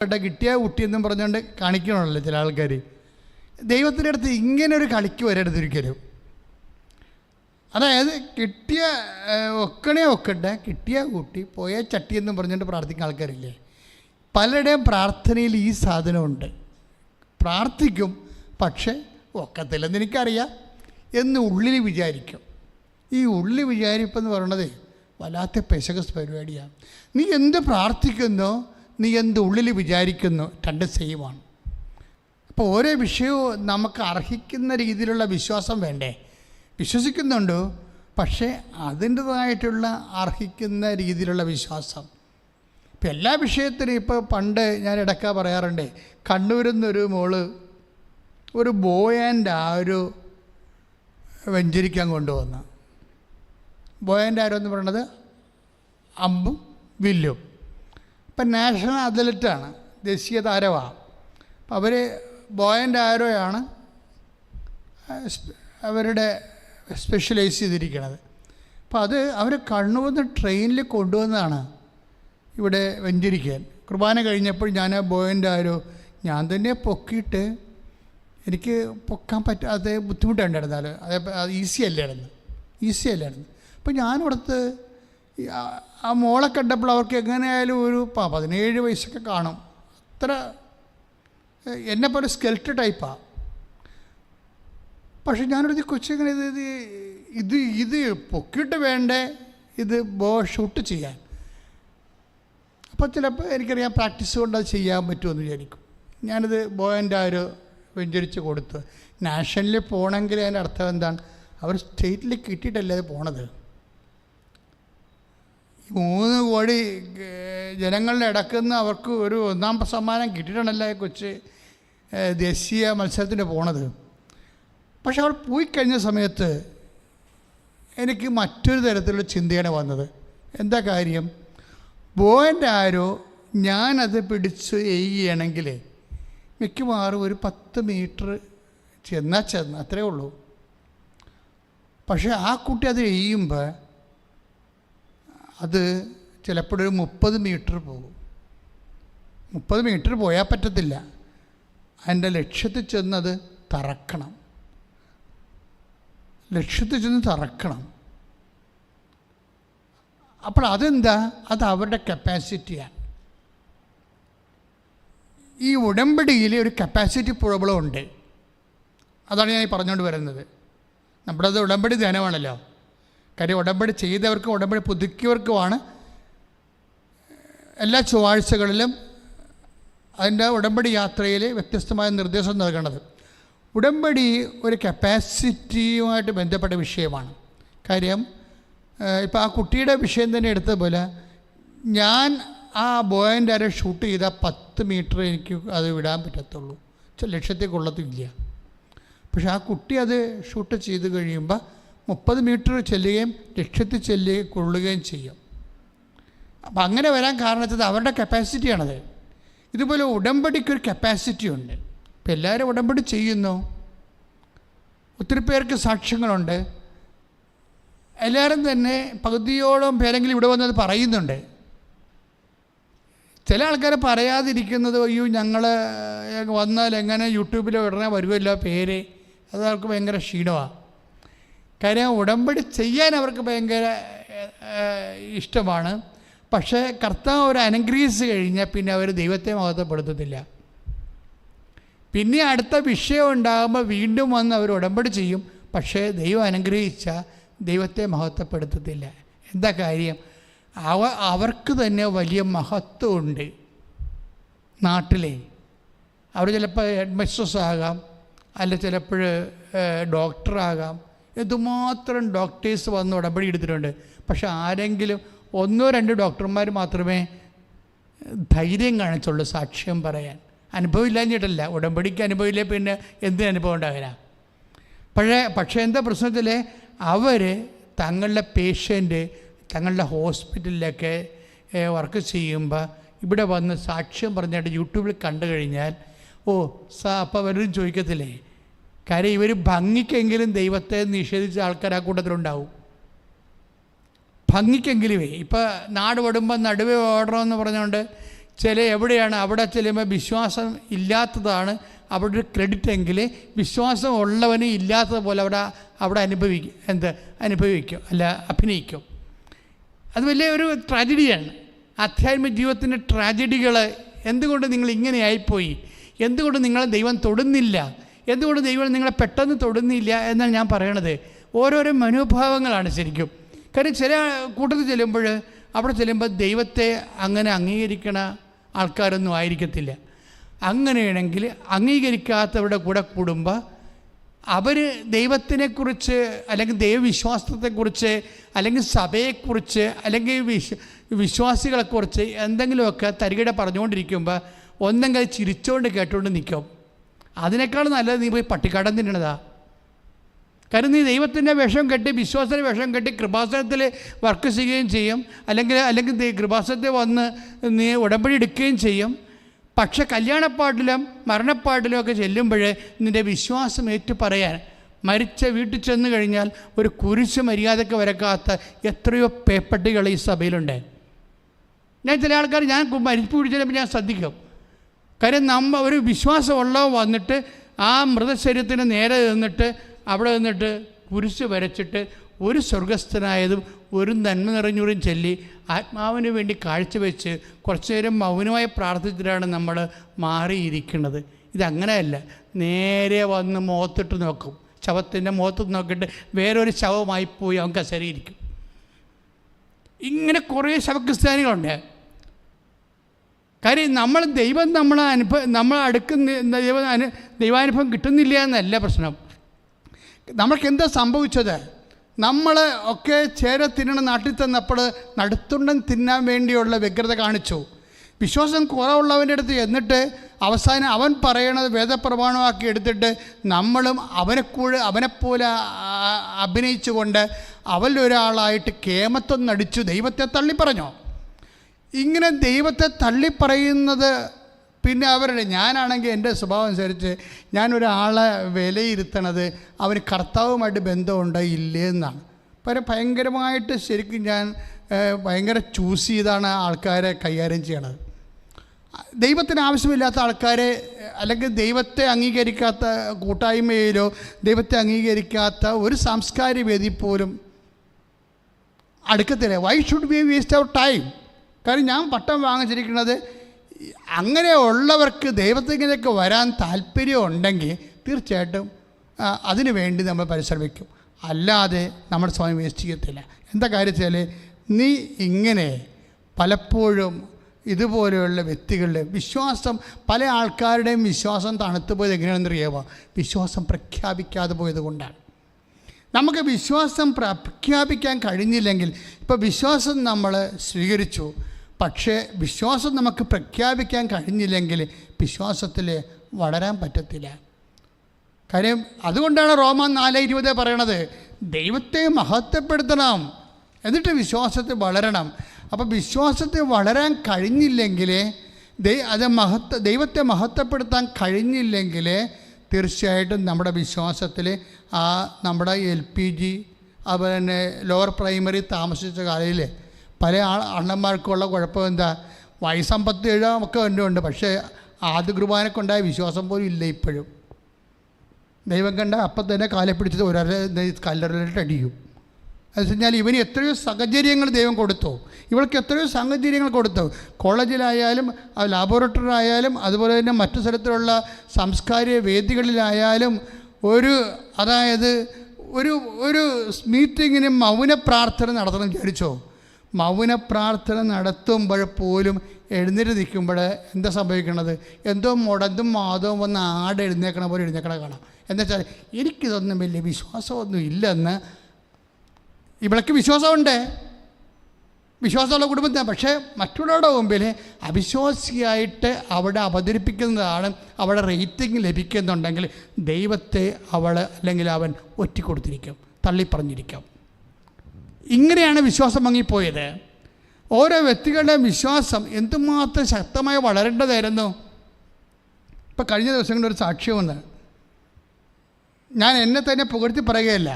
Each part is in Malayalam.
കിട്ടിയ കുട്ടിയെന്നും പറഞ്ഞുകൊണ്ട് കാണിക്കണമല്ലോ ചില ആൾക്കാർ. ദൈവത്തിൻ്റെ അടുത്ത് ഇങ്ങനെ ഒരു കളിക്ക് വരരുത് ഒരിക്കലും. അതായത് കിട്ടിയ ഒക്കട്ടെ, കിട്ടിയ കുട്ടി പോയ ചട്ടി എന്നും പറഞ്ഞുകൊണ്ട് പ്രാർത്ഥിക്കുന്ന ആൾക്കാരില്ലേ. പലരുടെയും പ്രാർത്ഥനയിൽ ഈ സാധനമുണ്ട്. പ്രാർത്ഥിക്കും, പക്ഷേ ഒക്കത്തില്ലെന്ന് എനിക്കറിയാം എന്ന് ഉള്ളിൽ വിചാരിക്കും. ഈ ഉള്ളിൽ വിചാരിപ്പെന്ന് പറയണത് വല്ലാത്ത പെശകസ് പരിപാടിയാണ്. നീ എന്ത് പ്രാർത്ഥിക്കുന്നോ, നീ എന്ത് ഉള്ളിൽ വിചാരിക്കുന്നു, രണ്ട് സെയിമാണ്. അപ്പോൾ ഓരോ വിഷയവും നമുക്ക് അർഹിക്കുന്ന രീതിയിലുള്ള വിശ്വാസം വേണ്ടേ? വിശ്വസിക്കുന്നുണ്ട്, പക്ഷേ അതിൻ്റേതായിട്ടുള്ള അർഹിക്കുന്ന രീതിയിലുള്ള വിശ്വാസം. ഇപ്പം എല്ലാ വിഷയത്തിനും ഇപ്പോൾ പണ്ട് ഞാൻ ഇടയ്ക്ക് പറയാറുണ്ട്, കണ്ണൂരിൽ നിന്നൊരു മോള് ഒരു ബോയൻ്റെ വെഞ്ചരിക്കാൻ കൊണ്ടുവന്നു. ബോയൻ്റെ എന്ന് പറയുന്നത് അമ്പും വില്ലും. ഇപ്പം നാഷണൽ അത്ലറ്റാണ്, ദേശീയ താരമാണ്. അപ്പം അവർ ബോയൻ്റെ ആരോയാണ് അവരുടെ സ്പെഷ്യലൈസ് ചെയ്തിരിക്കുന്നത്. അപ്പം അത് അവർ കണ്ണൂരിൽ ട്രെയിനിൽ കൊണ്ടുവന്നതാണ് ഇവിടെ വെഞ്ചരിക്കാൻ. കുർബാന കഴിഞ്ഞപ്പോൾ ഞാൻ ആ ബോയൻ്റെ ഞാൻ തന്നെ പൊക്കിയിട്ട് എനിക്ക് പൊക്കാൻ പറ്റാതെ ബുദ്ധിമുട്ടുണ്ടായിരുന്നാലും അത് ഈസി അല്ലായിരുന്നു. അപ്പം ഞാനിവിടുത്തെ ആ മോളെ കണ്ടപ്പോൾ അവർക്ക് എങ്ങനെയായാലും ഒരു 17 വയസ്സൊക്കെ കാണും. അത്ര എന്നെപ്പോലെ സ്കെൽറ്റ് ടൈപ്പാണ്. പക്ഷെ ഞാനൊരു കൊച്ചിങ്ങനെ ഇത് പൊക്കിയിട്ട് വേണ്ടേ ഇത് ഷൂട്ട് ചെയ്യാൻ. അപ്പോൾ ചിലപ്പോൾ എനിക്കറിയാം പ്രാക്ടീസ് കൊണ്ട് അത് ചെയ്യാൻ പറ്റുമെന്ന് വിചാരിക്കും. ഞാനിത് ബോയൻ്റെ വെഞ്ചരിച്ച് കൊടുത്ത്. നാഷണലിൽ പോകണമെങ്കിൽ അതിൻ്റെ അർത്ഥം എന്താണ്? അവർ സ്റ്റേറ്റിൽ കിട്ടിയിട്ടല്ലേ അത് പോണത്. 3 കോടി ജനങ്ങളുടെ ഇടക്കുന്ന അവർക്ക് ഒരു 1ാം സമ്മാനം കിട്ടിയിട്ടാണല്ലേ കൊച്ച് ദേശീയ മത്സരത്തിന് പോണത്. പക്ഷെ അവൾ പോയി കഴിഞ്ഞ സമയത്ത് എനിക്ക് മറ്റൊരു തരത്തിലുള്ള ചിന്തയാണ് വന്നത്. എന്താ കാര്യം? ബോയൻ്റെ ഞാനത് പിടിച്ച് എയ്യണമെങ്കിൽ മിക്കവാറും ഒരു 10 മീറ്റർ ചെന്ന് അത്രേ ഉള്ളൂ. പക്ഷേ ആ കുട്ടി അത് എയ്യുമ്പോൾ അത് ചിലപ്പോഴൊരു 30 മീറ്റർ പോകും. 30 മീറ്റർ പോയാൽ പറ്റത്തില്ല. അതിൻ്റെ ലക്ഷ്യത്തിൽ ചെന്നത് തറക്കണം. അപ്പോൾ അതെന്താ? അത് അവരുടെ കപ്പാസിറ്റിയാണ്. ഈ ഉടമ്പടിയിൽ ഒരു കപ്പാസിറ്റി പ്രോബ്ലം ഉണ്ട്. അതാണ് ഞാൻ പറഞ്ഞുകൊണ്ട് വരുന്നത്. നമ്മുടേത് ഉടമ്പടി ധ്യാനമാണല്ലോ. കാര്യം ഉടമ്പടി ചെയ്തവർക്കും ഉടമ്പടി പുതുക്കിയവർക്കുമാണ് എല്ലാ ചൊവ്വാഴ്ചകളിലും അതിൻ്റെ ഉടമ്പടി യാത്രയിൽ വ്യത്യസ്തമായ നിർദ്ദേശം നൽകേണ്ടത്. ഉടമ്പടി ഒരു കപ്പാസിറ്റിയുമായിട്ട് ബന്ധപ്പെട്ട വിഷയമാണ്. കാര്യം ഇപ്പോൾ ആ കുട്ടിയുടെ വിഷയം തന്നെ എടുത്തതുപോലെ ഞാൻ ആ ബോയൻ്റെ ഷൂട്ട് ചെയ്താൽ 10 മീറ്റർ എനിക്ക് അത് വിടാൻ പറ്റത്തുള്ളൂ, ലക്ഷ്യത്തിൽ കൊള്ളത്തില്ല. പക്ഷെ ആ കുട്ടി അത് ഷൂട്ട് ചെയ്ത് കഴിയുമ്പോൾ 30 മീറ്റർ ചെല്ലുകയും ലക്ഷ്യത്തിൽ കൊള്ളുകയും ചെയ്യും. അപ്പം അങ്ങനെ വരാൻ കാരണത്തത് അവരുടെ കപ്പാസിറ്റിയാണത്. ഇതുപോലെ ഉടമ്പടിക്കൊരു കപ്പാസിറ്റി ഉണ്ട്. ഇപ്പം എല്ലാവരും ഉടമ്പടി ചെയ്യുന്നു. ഒത്തിരി പേർക്ക് സാക്ഷ്യങ്ങളുണ്ട്. എല്ലാവരും തന്നെ പകുതിയോളം പേരെങ്കിലും ഇവിടെ വന്നത് പറയുന്നുണ്ട്. ചില ആൾക്കാർ പറയാതിരിക്കുന്നത്, അയ്യോ ഞങ്ങൾ വന്നാൽ എങ്ങനെ യൂട്യൂബിൽ ഉടനെ വരുമല്ലോ പേര്, അത് അവർക്ക് ഭയങ്കര ക്ഷീണമാണ്. കാര്യം ഉടമ്പടി ചെയ്യാൻ അവർക്ക് ഭയങ്കര ഇഷ്ടമാണ്. പക്ഷേ കർത്താവ് ഒരു അനുഗ്രഹിച്ച് കഴിഞ്ഞാൽ പിന്നെ അവർ ദൈവത്തെ മഹത്വപ്പെടുത്തത്തില്ല. പിന്നെ അടുത്ത വിഷയം ഉണ്ടാകുമ്പോൾ വീണ്ടും വന്ന് അവർ ഉടമ്പടി ചെയ്യും. പക്ഷേ ദൈവം അനുഗ്രഹിച്ച ദൈവത്തെ മഹത്വപ്പെടുത്തത്തില്ല. എന്താ കാര്യം? അവർക്ക് തന്നെ വലിയ മഹത്വമുണ്ട് നാട്ടിലെ. അവർ ചിലപ്പോൾ ഹെഡ് മിസ്ട്രസ് ആകാം, അല്ല ചിലപ്പോൾ ഡോക്ടറാകാം. എന്തുമാത്രം ഡോക്ടേഴ്സ് വന്ന് ഉടമ്പടി എടുത്തിട്ടുണ്ട്. പക്ഷെ ആരെങ്കിലും 1-2 ഡോക്ടർമാർ മാത്രമേ ധൈര്യം കാണിച്ചുള്ളൂ സാക്ഷ്യം പറയാൻ. അനുഭവം ഇല്ലാഞ്ഞിട്ടല്ല, ഉടമ്പടിക്ക് അനുഭവമില്ലേ പിന്നെ എന്തിന് അനുഭവം ഉണ്ടാകാനാ? പക്ഷേ എന്താ പ്രശ്നത്തിൽ അവർ തങ്ങളുടെ പേഷ്യൻ്റ് തങ്ങളുടെ ഹോസ്പിറ്റലിലൊക്കെ വർക്ക് ചെയ്യുമ്പോൾ ഇവിടെ വന്ന് സാക്ഷ്യം പറഞ്ഞിട്ട് യൂട്യൂബിൽ കണ്ടു കഴിഞ്ഞാൽ അപ്പോൾ അവരും ചോദിക്കത്തില്ലേ? കാര്യം ഇവർ ഭംഗിക്കെങ്കിലും ദൈവത്തെ നിഷേധിച്ച ആൾക്കാർ ആ കൂട്ടത്തിലുണ്ടാവും. ഭംഗിക്കെങ്കിലുമേ. ഇപ്പോൾ നാട് ഓടുമ്പോൾ നടുവേ ഓടണമെന്ന് പറഞ്ഞുകൊണ്ട് എവിടെയാണ് അവിടെ ചെല്ലുമ്പോൾ വിശ്വാസം ഇല്ലാത്തതാണ് അവിടെ ഒരു ക്രെഡിറ്റ് എങ്കിൽ വിശ്വാസം ഉള്ളവന് ഇല്ലാത്തതുപോലെ അവിടെ അനുഭവിക്കും അല്ല അഭിനയിക്കും. അത് വലിയൊരു ട്രാജഡിയാണ്. ആധ്യാത്മിക ജീവിതത്തിൻ്റെ ട്രാജഡികൾ. എന്തുകൊണ്ട് നിങ്ങൾ ഇങ്ങനെയായിപ്പോയി? എന്തുകൊണ്ട് നിങ്ങളെ ദൈവം തൊടുന്നില്ല? എന്തുകൊണ്ട് ദൈവം നിങ്ങളെ പെട്ടെന്ന് തൊടുന്നില്ല എന്നാണ് ഞാൻ പറയണത്. ഓരോരോ മനോഭാവങ്ങളാണ് ശരിക്കും. കാര്യം ചില കൂട്ടത്തിൽ ചെല്ലുമ്പോൾ അവിടെ ചെല്ലുമ്പോൾ ദൈവത്തെ അങ്ങനെ അംഗീകരിക്കണ ആൾക്കാരൊന്നും ആയിരിക്കത്തില്ല. അങ്ങനെയാണെങ്കിൽ അംഗീകരിക്കാത്തവരുടെ കൂടെ കൂടുമ്പോൾ അവർ ദൈവത്തിനെക്കുറിച്ച് അല്ലെങ്കിൽ ദൈവവിശ്വാസത്തെക്കുറിച്ച് അല്ലെങ്കിൽ സഭയെക്കുറിച്ച് അല്ലെങ്കിൽ വിശ്വാസികളെക്കുറിച്ച് എന്തെങ്കിലുമൊക്കെ തരികിട പറഞ്ഞുകൊണ്ടിരിക്കുമ്പോൾ ഒന്നെങ്കിൽ ചിരിച്ചുകൊണ്ട് കേട്ടുകൊണ്ട് നിൽക്കും. അതിനേക്കാൾ നല്ലത് നീ പോയി പട്ടിക്കാടം തിന്നണതാ. കാരണം നീ ദൈവത്തിൻ്റെ വിഷം കെട്ടി വിശ്വാസത്തിൻ്റെ വിഷം കെട്ടി കൃപാസനത്തിൽ വർക്ക് ചെയ്യുകയും ചെയ്യും, അല്ലെങ്കിൽ കൃപാസനത്തിൽ വന്ന് നീ ഉടമ്പടി എടുക്കുകയും ചെയ്യും. പക്ഷെ കല്യാണപ്പാട്ടിലും മരണപ്പാട്ടിലും ഒക്കെ ചെല്ലുമ്പോൾ നിൻ്റെ വിശ്വാസം ഏറ്റു പറയാൻ മരിച്ച വീട്ടിൽ ചെന്ന് കഴിഞ്ഞാൽ ഒരു കുരിശ് മര്യാദയ്ക്ക് വരക്കാത്ത എത്രയോ പേപ്പട്ടികൾ ഈ സഭയിലുണ്ട്. ഞാൻ ചില ആൾക്കാർ ഞാൻ മരിപ്പ് പിടിച്ചപ്പോൾ ഞാൻ ശ്രദ്ധിക്കും. കാര്യം ഒരു വിശ്വാസമുള്ളവ വന്നിട്ട് ആ മൃതശരീരത്തിന് നേരെ നിന്നിട്ട് അവിടെ നിന്നിട്ട് കുരിശ് വരച്ചിട്ട് ഒരു സ്വർഗസ്ഥനായതും ഒരു നന്മ നിറഞ്ഞൂറും ചൊല്ലി ആത്മാവിന് വേണ്ടി കാഴ്ചവെച്ച് കുറച്ചു നേരം മൗനമായി പ്രാർത്ഥിച്ചിട്ടാണ് നമ്മൾ മാറിയിരിക്കുന്നത്. ഇതങ്ങനെയല്ല. നേരെ വന്ന് മുഖത്തിട്ട് നോക്കും, ശവത്തിൻ്റെ മുഖത്ത് നോക്കിയിട്ട് വേറൊരു ശവമായി പോയി അവൻ കസേരയിരിക്കും. ഇങ്ങനെ കുറേ ശവക്രിസ്ത്യാനികളുണ്ട്. കാര്യം ദൈവം നമ്മളെ അടുക്കുന്ന ദൈവാനുഭവം കിട്ടുന്നില്ല എന്നല്ല പ്രശ്നം. നമ്മൾക്കെന്താ സംഭവിച്ചത്? നമ്മൾ ഒക്കെ ചേര തിന്നണ നാട്ടിൽ തന്നപ്പോൾ നടുത്തുണ്ടൻ തിന്നാൻ വേണ്ടിയുള്ള വ്യഗ്രത കാണിച്ചു. വിശ്വാസം കുറവുള്ളവൻ്റെ അടുത്ത് എന്നിട്ട് അവസാനം അവൻ പറയണത് വേദപ്രമാണമാക്കി എടുത്തിട്ട് നമ്മളും അവനെപ്പോലെ അഭിനയിച്ചുകൊണ്ട് അവരിലൊരാളായിട്ട് കേമത്വം നടിച്ചു ദൈവത്തെ തള്ളിപ്പറഞ്ഞു. ഇങ്ങനെ ദൈവത്തെ തള്ളിപ്പറയുന്നത് പിന്നെ അവരുടെ ഞാനാണെങ്കിൽ എൻ്റെ സ്വഭാവം അനുസരിച്ച് ഞാനൊരാളെ വിലയിരുത്തണത് അവന് കർത്താവുമായിട്ട് ബന്ധമുണ്ടോ ഇല്ലേ എന്നാണ്. ഭയങ്കരമായിട്ട് ശരിക്കും ഞാൻ ഭയങ്കര ചൂസ് ചെയ്താണ് ആൾക്കാരെ കൈകാര്യം ചെയ്യണത്. ദൈവത്തിന് ആവശ്യമില്ലാത്ത ആൾക്കാരെ അല്ലെങ്കിൽ ദൈവത്തെ അംഗീകരിക്കാത്ത കൂട്ടായ്മയിലോ ദൈവത്തെ അംഗീകരിക്കാത്ത ഒരു സാംസ്കാരിക വേദി പോലും അടുക്കത്തില്ല. Why should we waste our time? കാരണം ഞാൻ പട്ടം വാങ്ങിച്ചിരിക്കുന്നത് അങ്ങനെയുള്ളവർക്ക് ദൈവത്തിലേക്ക് വരാൻ താല്പര്യം ഉണ്ടെങ്കിൽ തീർച്ചയായിട്ടും അതിനു വേണ്ടി നമ്മൾ പരിശ്രമിക്കും. അല്ലാതെ നമ്മുടെ സമയം വേസ്റ്റ് ചെയ്യത്തില്ല. എന്താ കാര്യത്തിൽ നീ ഇങ്ങനെ പലപ്പോഴും ഇതുപോലെയുള്ള വ്യക്തികളുടെ വിശ്വാസം, പല ആൾക്കാരുടെയും വിശ്വാസം തണുത്തുപോയത് എങ്ങനെയാണെന്ന് അറിയാമോ? വിശ്വാസം പ്രഖ്യാപിക്കാതെ പോയത് കൊണ്ടാണ്. നമുക്ക് വിശ്വാസം പ്രഖ്യാപിക്കാൻ കഴിഞ്ഞില്ലെങ്കിൽ, ഇപ്പോൾ വിശ്വാസം നമ്മൾ സ്വീകരിച്ചു, പക്ഷേ വിശ്വാസം നമുക്ക് പ്രഖ്യാപിക്കാൻ കഴിഞ്ഞില്ലെങ്കിൽ വിശ്വാസത്തിൽ വളരാൻ പറ്റത്തില്ല. കാര്യം അതുകൊണ്ടാണ് റോമ 4:20 പറയണത്, ദൈവത്തെ മഹത്വപ്പെടുത്തണം എന്നിട്ട് വിശ്വാസത്തിൽ വളരണം. അപ്പോൾ വിശ്വാസത്തിൽ വളരാൻ കഴിഞ്ഞില്ലെങ്കിൽ, ദൈവത്തെ മഹത്വപ്പെടുത്താൻ കഴിഞ്ഞില്ലെങ്കിൽ തീർച്ചയായിട്ടും നമ്മുടെ വിശ്വാസത്തിൽ നമ്മുടെ LPG അതുപോലെ തന്നെ ലോവർ പ്രൈമറി താമസിച്ച കാലയിൽ പല അണ്ണന്മാർക്കുള്ള കുഴപ്പം എന്താ? വയസ്സമ്പത്ത് ഒക്കെ ഉണ്ട്, പക്ഷേ ആദ്യ കുർബാനക്കുണ്ടായ വിശ്വാസം പോലും ഇല്ല ഇപ്പോഴും. ദൈവം കണ്ട അപ്പം തന്നെ കാലെ പിടിച്ചത് കല്ലറിലിട്ട് അടിക്കും. എന്ന് വെച്ച് കഴിഞ്ഞാൽ ഇവന് എത്രയോ സാഹചര്യങ്ങൾ ദൈവം കൊടുത്തു, ഇവൾക്ക് എത്രയോ സാഹചര്യങ്ങൾ കൊടുത്തു. കോളേജിലായാലും ലാബോറട്ടറി ആയാലും അതുപോലെ തന്നെ മറ്റു സ്ഥലത്തിലുള്ള സാംസ്കാരിക വേദികളിലായാലും അതായത് ഒരു മീറ്റിങ്ങിന് മൗന പ്രാർത്ഥന നടത്തണം വിചാരിച്ചോ? മൗന പ്രാർത്ഥന നടത്തുമ്പോൾ പോലും എഴുന്നേറ്റ് നിൽക്കുമ്പോൾ എന്താ സംഭവിക്കണത്? എന്തോ മുടന്തും മാതവും വന്ന് എഴുന്നേക്കണ പോലെ എഴുന്നേക്കണ കാണാം. എന്നുവെച്ചാൽ എനിക്കിതൊന്നും വലിയ വിശ്വാസമൊന്നും ഇല്ലെന്ന്. ഇവൾക്ക് വിശ്വാസമുണ്ട്, വിശ്വാസമുള്ള കുടുംബത്തിന്, പക്ഷേ മറ്റുള്ളവരുടെ മുമ്പിൽ അവിശ്വാസിയായിട്ട് അവിടെ അവതരിപ്പിക്കുന്നതാണ് അവിടെ റേറ്റിംഗ് ലഭിക്കുന്നുണ്ടെങ്കിൽ ദൈവത്തെ അല്ലെങ്കിൽ അവൻ ഒറ്റിക്കൊടുത്തിരിക്കും, തള്ളിപ്പറഞ്ഞിരിക്കും. ഇങ്ങനെയാണ് വിശ്വാസം മങ്ങിപ്പോയത്. ഓരോ വ്യക്തികളുടെ വിശ്വാസം എന്തുമാത്രം ശക്തമായി വളരേണ്ടതായിരുന്നു. ഇപ്പം കഴിഞ്ഞ ദിവസങ്ങളിൽ ഒരു സാക്ഷ്യം വന്ന്, ഞാൻ എന്നെ തന്നെ പുകഴ്ത്തി പറയുകയല്ല,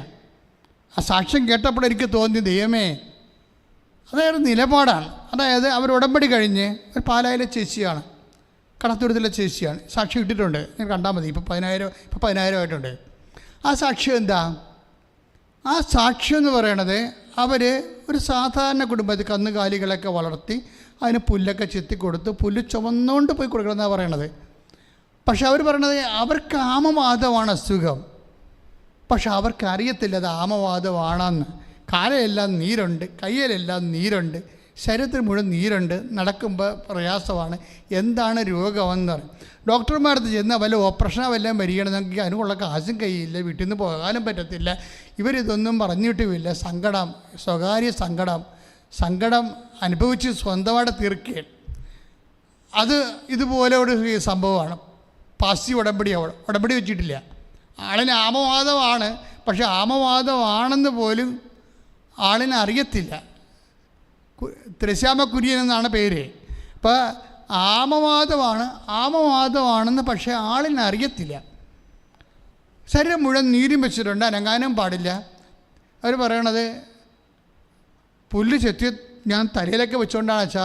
ആ സാക്ഷ്യം കേട്ടപ്പോൾ എനിക്ക് തോന്നി, ദൈവമേ അതായത് നിലപാടാണ്. അതായത് അവർ ഉടമ്പടി കഴിഞ്ഞ് ഒരു പാലായിലെ ചേച്ചിയാണ്, കടത്തുരുത്തിലെ ചേച്ചിയാണ്, സാക്ഷി ഇട്ടിട്ടുണ്ട്. ഞാൻ കണ്ടാൽ മതി. ഇപ്പോൾ 10,000 ആയിട്ടുണ്ട്. ആ സാക്ഷ്യം എന്താ? ആ സാക്ഷ്യം എന്ന് പറയണത് അവർ ഒരു സാധാരണ കുടുംബത്തിൽ കന്നുകാലികളൊക്കെ വളർത്തി അതിന് പുല്ലൊക്കെ ചെത്തിക്കൊടുത്ത് പുല്ല് ചുമന്നുകൊണ്ട് പോയി കൊടുക്കണമെന്നാണ് പറയണത്. പക്ഷെ അവർ പറയണത് അവർക്ക് ആമവാദമാണ് അസുഖം. പക്ഷെ അവർക്കറിയത്തില്ല അത് ആമവാദമാണെന്ന്. കാലയെല്ലാം നീരുണ്ട്, കയ്യിലെല്ലാം നീരുണ്ട്, ശരീരത്തിൽ മുഴുവൻ നീരുണ്ട്, നടക്കുമ്പോൾ പ്രയാസമാണ്. എന്താണ് രോഗമെന്ന് പറയും. ഡോക്ടർമാരടുത്ത് ചെന്നാൽ വല്ല ഓപ്പറേഷനോ വല്ലതും വരികയാണെന്നെങ്കിൽ അതിനുള്ള കാശും കയ്യില്ല, വീട്ടിൽ നിന്ന് പോകാനും പറ്റത്തില്ല. ഇവരിതൊന്നും പറഞ്ഞിട്ടുമില്ല. സങ്കടം, സ്വകാര്യ സങ്കടം അനുഭവിച്ച് സ്വന്തമായിട്ട് തീർക്കുകയാണ്. അത് ഇതുപോലെ ഒരു സംഭവമാണ്. പാസീവ് ഉടമ്പടി വെച്ചിട്ടില്ല. ആളിന് ആമവാദമാണ്, പക്ഷെ ആമവാദമാണെന്ന് പോലും ആളിനെ അറിയത്തില്ല. ത്രശ്യാമ കുര്യൻ എന്നാണ് പേര്. അപ്പോൾ ആമവാദമാണെന്ന് പക്ഷേ ആളിനെ അറിയത്തില്ല. ശരീരം മുഴുവൻ നീരും വെച്ചിട്ടുണ്ട്, അനങ്ങാനും പാടില്ല. അവർ പറയണത് പുല്ല് ചെത്തി ഞാൻ തലയിലൊക്കെ വെച്ചുകൊണ്ടാണ് അച്ഛാ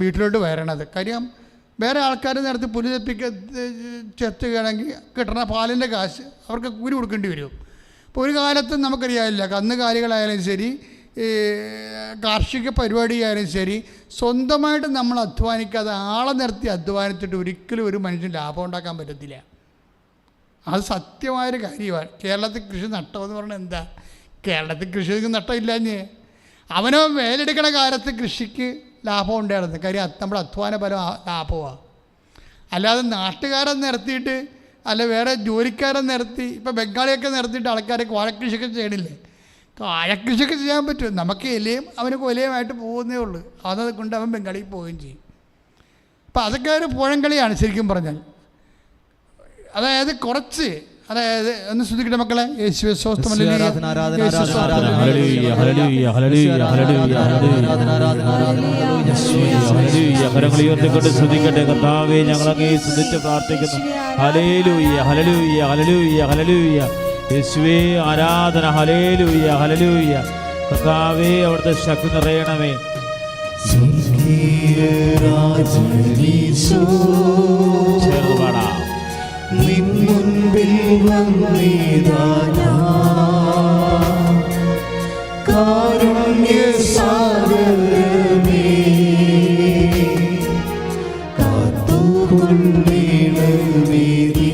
വീട്ടിലോട്ട് വരണത്. കാര്യം വേറെ ആൾക്കാർ നേരത്തെ പുല്ല് ചെത്തുകയാണെങ്കിൽ കിട്ടണ പാലിൻ്റെ കാശ് അവർക്ക് കൂലി കൊടുക്കേണ്ടി വരും. ഇപ്പോൾ ഒരു കാലത്തും നമുക്കറിയാമില്ല, കന്നുകാലികളായാലും ശരി, കാർഷിക പരിപാടിയായാലും ശരി, സ്വന്തമായിട്ട് നമ്മൾ അധ്വാനിക്കാതെ ആളെ നിർത്തി അധ്വാനിച്ചിട്ട് ഒരിക്കലും ഒരു മനുഷ്യന് ലാഭം ഉണ്ടാക്കാൻ പറ്റത്തില്ല. അത് സത്യമായൊരു കാര്യമാണ്. കേരളത്തിൽ കൃഷി നട്ടമെന്ന് പറഞ്ഞാൽ എന്താ? കേരളത്തിൽ കൃഷിക്ക് നട്ടമില്ലാഞ്ഞ് അവനോ വേലെടുക്കണ കാലത്ത് കൃഷിക്ക് ലാഭം ഉണ്ടായിരുന്നു. കാര്യം നമ്മുടെ അധ്വാന ഫലം ലാഭമാണ്. അല്ലാതെ നാട്ടുകാരെ നിർത്തിയിട്ട് അല്ല വേറെ ജോലിക്കാരെ നിർത്തി, ഇപ്പോൾ ബംഗാളിയൊക്കെ നിർത്തിയിട്ട് ആൾക്കാരൊക്കെ വാഴക്കൃഷിയൊക്കെ ചെയ്യണില്ലേ? വാഴക്കൃഷിയൊക്കെ ചെയ്യാൻ പറ്റും. നമുക്ക് ഇലയും അവന് കൊലയുമായിട്ട് പോകുന്നേ ഉള്ളൂ. അതുകൊണ്ട് അവൻ ബംഗാളിക്ക് പോവുകയും ചെയ്യും. അപ്പോൾ അതൊക്കെ ഒരു പുഴങ്കളിയാണ് ശരിക്കും പറഞ്ഞാൽ. അതായത് കുറച്ച്, അതായത് ഒന്ന് ശ്രദ്ധിക്കട്ടെ മക്കളെ. യേശുവേ സ്തോത്രം. കരങ്ങളുയർത്തിക്കൊണ്ട് ശ്രദ്ധിക്കട്ടെ. കർത്താവേ, ഞങ്ങളങ്ങേ സ്തുതിച്ച് പ്രാർത്ഥിക്കുന്നു. Hallelujah, hallelujah, hallelujah, hallelujah. യേശുവേ ആരാധന. Hallelujah, hallelujah. കർത്താവേ, അവിടുത്തെ ശക്തി നിറയണമേ. ചേർന്ന് പാടാം. മുൻപിൽ വന്നിതാനാ കാരുണ്യസാഗരമേ, കാത്തുകൊണ്ടിടമേ നീ.